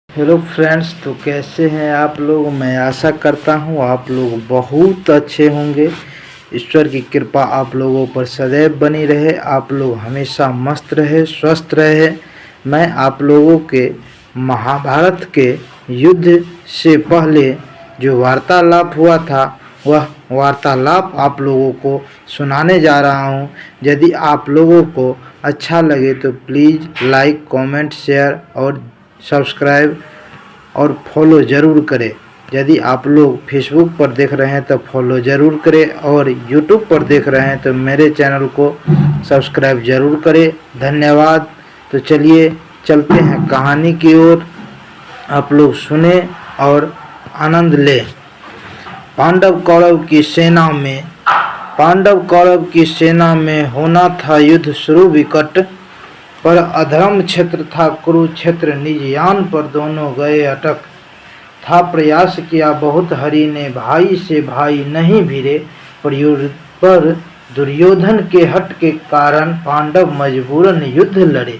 Hello friends, तो कैसे हैं आप लोग। मैं आशा करता हूं आप लोग बहुत अच्छे होंगे। ईश्वर की कृपा आप लोगों पर सदैव बनी रहे, आप लोग हमेशा मस्त रहे, स्वस्थ रहे। मैं आप लोगों के महाभारत के युद्ध से पहले जो वार्तालाप हुआ था वह वार्तालाप आप लोगों को सुनाने जा रहा हूं। यदि आप लोगों को अच्छा लगे तो प्लीज़ लाइक, कमेंट, शेयर और सब्सक्राइब और फॉलो ज़रूर करें। यदि आप लोग फेसबुक पर देख रहे हैं तो फॉलो ज़रूर करें और यूट्यूब पर देख रहे हैं तो मेरे चैनल को सब्सक्राइब ज़रूर करें। धन्यवाद। तो चलिए चलते हैं कहानी की ओर, आप लोग सुने और आनंद लें। पांडव कौरव की सेना में होना था युद्ध शुरू विकट, पर अधर्म क्षेत्र था कुरुक्षेत्र, निज यान पर दोनों गए अटक। था प्रयास किया बहुत हरि ने, भाई से भाई नहीं भिड़े, पर दुर्योधन के हट के कारण पांडव मजबूरन युद्ध लड़े।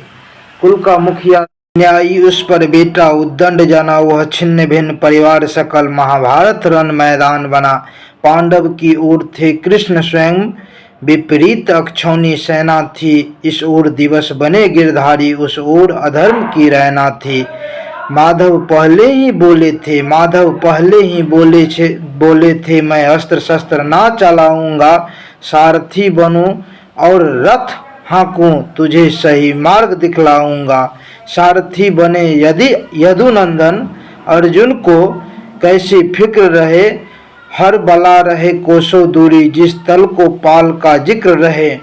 कुल का मुखिया न्यायी उस पर बेटा उद्दंड जाना, वह छिन्न भिन्न परिवार सकल, महाभारत रण मैदान बना। पांडव की ओर थे कृष्ण स्वयं, विपरीत अक्षौणी सेना थी। इस ओर दिवस बने गिरधारी, उस ओर अधर्म की रैना थी। माधव पहले ही बोले थे मैं अस्त्र शस्त्र ना चलाऊंगा, सारथी बनूं और रथ हाँकूं, तुझे सही मार्ग दिखलाऊंगा। सारथी बने यदि यदुनंदन, अर्जुन को कैसी फिक्र रहे, हर बला रहे कोसों दूरी, जिस तल को पाल का जिक्र रहे।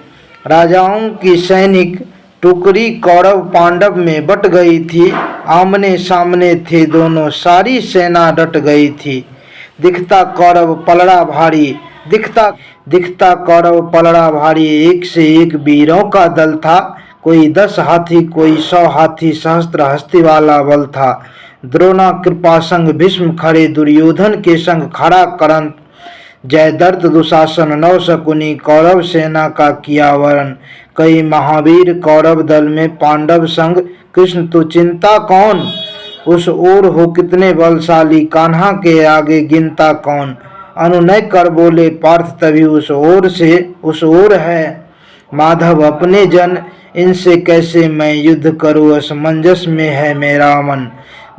राजाओं की सैनिक टुकड़ी कौरव पांडव में बट गई थी, आमने सामने थे दोनों, सारी सेना डट गई थी। दिखता कौरव पलड़ा भारी, एक से एक वीरों का दल था। कोई 10 हाथी, कोई 100 हाथी, सहस्त्र हस्ती वाला बल था। द्रोणा कृपा संग भीष्म खड़े, दुर्योधन के संग खड़ा करण। जयद्रथ दुशासन नौ शकुनी, कौरव सेना का किया वरण। कई महावीर कौरव दल में, पांडव संग कृष्ण तो चिंता कौन। उस ओर हो कितने बलशाली, कान्हा के आगे गिनता कौन। अनुनय कर बोले पार्थ तभी, उस ओर है माधव अपने जन, इनसे कैसे मैं युद्ध करूं, असमंजस में है मेरा मन।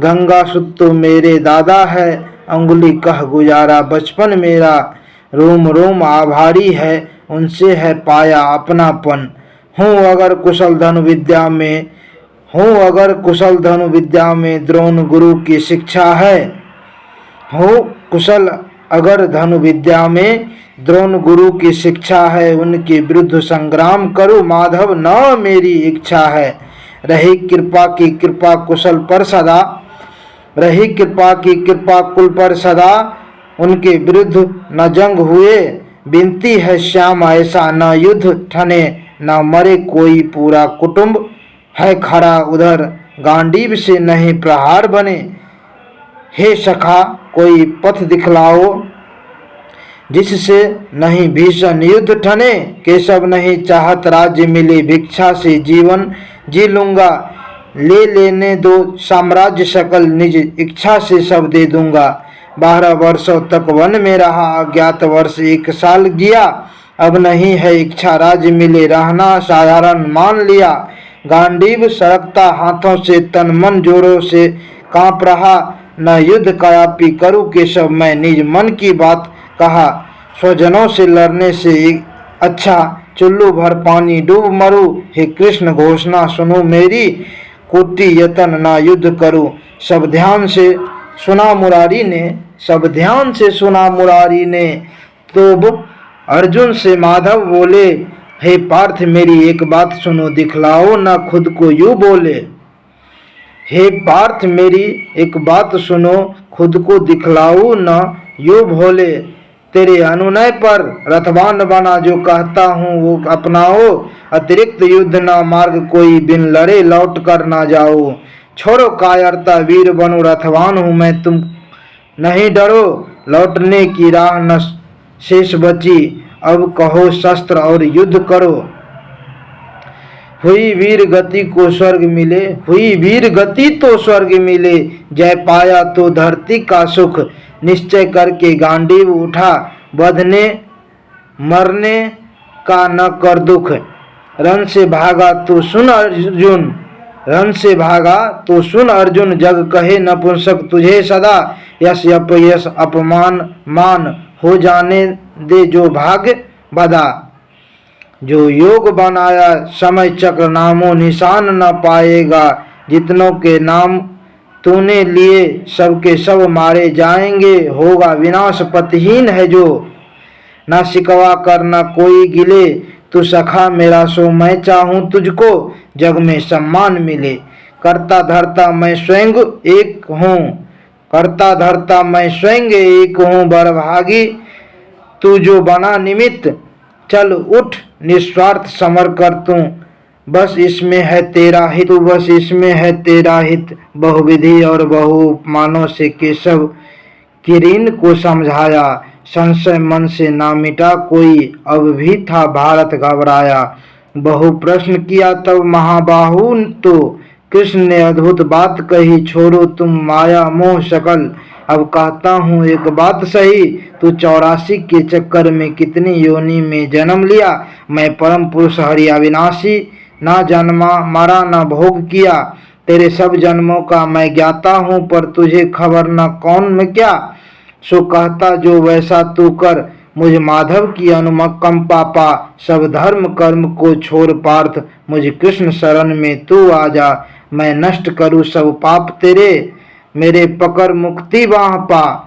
गंगा सुत तो मेरे दादा है, अंगुली कह गुजारा बचपन मेरा। रोम रोम आभारी है, उनसे है पाया अपनापन। हूँ अगर कुशल द्रोण गुरु की शिक्षा है। द्रोण गुरु की शिक्षा है, उनके विरुद्ध संग्राम करूं, माधव न मेरी इच्छा है। रही कृपा की कृपा कुल पर सदा, उनके विरुद्ध न जंग हुए। विनती है श्याम ऐसा न युद्ध ठने, न मरे कोई पूरा कुटुंब है खड़ा उधर, गांडीव से नहीं प्रहार बने। हे सखा कोई पथ दिखलाओ, जिससे नहीं भीषण युद्ध ठने। केशव नहीं चाहत राज्य मिले, भिक्षा से जीवन जी लूंगा। ले लेने दो साम्राज्य सकल, निज इच्छा से सब दे दूंगा। 12 वर्षों तक वन में रहा, अज्ञात वर्ष 1 साल जिया। अब नहीं है इच्छा राज्य मिले, रहना साधारण मान लिया। गांडीव सरकता हाथों से, तन मन जोरों से कांप रहा। न युद्ध कयापी करूं केशव, मैं निज मन की बात कहा। स्वजनों से लड़ने से अच्छा, चुल्लू भर पानी डूब मरूं। हे कृष्ण घोषणा सुनो मेरी, कोटि यतन न युद्ध करूं। सब ध्यान से सुना मुरारी ने। तो अर्जुन से माधव बोले, हे पार्थ मेरी एक बात सुनो, दिखलाओ न खुद को यूं बोले। हे पार्थ मेरी एक बात सुनो, खुद को दिखलाओ न यूं भोले। तेरे अनुनय पर रथवान बना, जो कहता हूँ वो अपनाओ। अतिरिक्त युद्ध न मार्ग कोई, बिन लड़े लौट कर न जाओ। छोड़ो कायरता वीर बनो, रथवान हूँ मैं तुम नहीं डरो। लौटने की राह न शेष बची, अब कहो शस्त्र और युद्ध करो। हुई वीर गति को स्वर्ग मिले, हुई वीर गति तो स्वर्ग मिले, जय पाया तो धरती का सुख, निश्चय करके गांडीव उठा, बधने मरने का न कर दुख। रण से भागा तो सुन अर्जुन, रण से भागा तो सुन अर्जुन, जग कहे नपुंसक तुझे सदा, यश अपयश अपमान मान, हो जाने दे जो भाग्य बदा। जो योग बनाया समय चक्र नामो निशान न पाएगा, जितनों के नाम तूने लिए सबके सब मारे जाएंगे, होगा विनाश पतिहीन है जो, न शिकवा कर न कोई गिले, तू सखा मेरा सो मैं चाहूँ तुझको, जग में सम्मान मिले। करता धरता मैं स्वयं एक हूँ, करता धरता मैं स्वयं एक हूँ, बड़भागी तू जो बना निमित्त, चल उठ निस्वार्थ समर कर तू, बस इसमें है तेरा हित, तू बस इसमें है तेरा हित। बहुविधि और बहु उपमानों से केशव किरीन को समझाया, संशय मन से ना मिटा कोई, अब भी था भारत घबराया। बहु प्रश्न किया तब महाबाहु तो, कृष्ण ने अद्भुत बात कही, छोड़ो तुम माया मोह सकल, अब कहता हूँ एक बात सही, तू 84 के चक्कर में कितनी योनि में जन्म लिया, मैं परम पुरुष हरि अविनाशी, ना जन्मा मरा न भोग किया, तेरे सब जन्मों का मैं ज्ञाता हूँ, पर तुझे खबर न कौन में क्या, सो कहता जो वैसा तू कर, मुझ माधव की अनुमकम पापा, सब धर्म कर्म को छोड़ पार्थ, मुझ कृष्ण शरण में तू आजा, मैं नष्ट करूँ सब पाप तेरे, मेरे पकड़ मुक्ति बाह पा।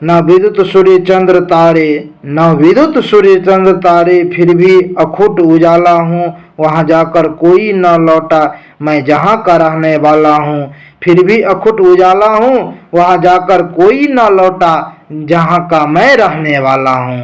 न विद्युत सूर्य चंद्र तारे, न विद्युत सूर्य चंद्र तारे, फिर भी अखुट उजाला हूँ, वहाँ जाकर कोई न लौटा, मैं जहाँ का रहने वाला हूँ, फिर भी अखुट उजाला हूँ, वहाँ जाकर कोई न लौटा, जहाँ का मैं रहने वाला हूँ।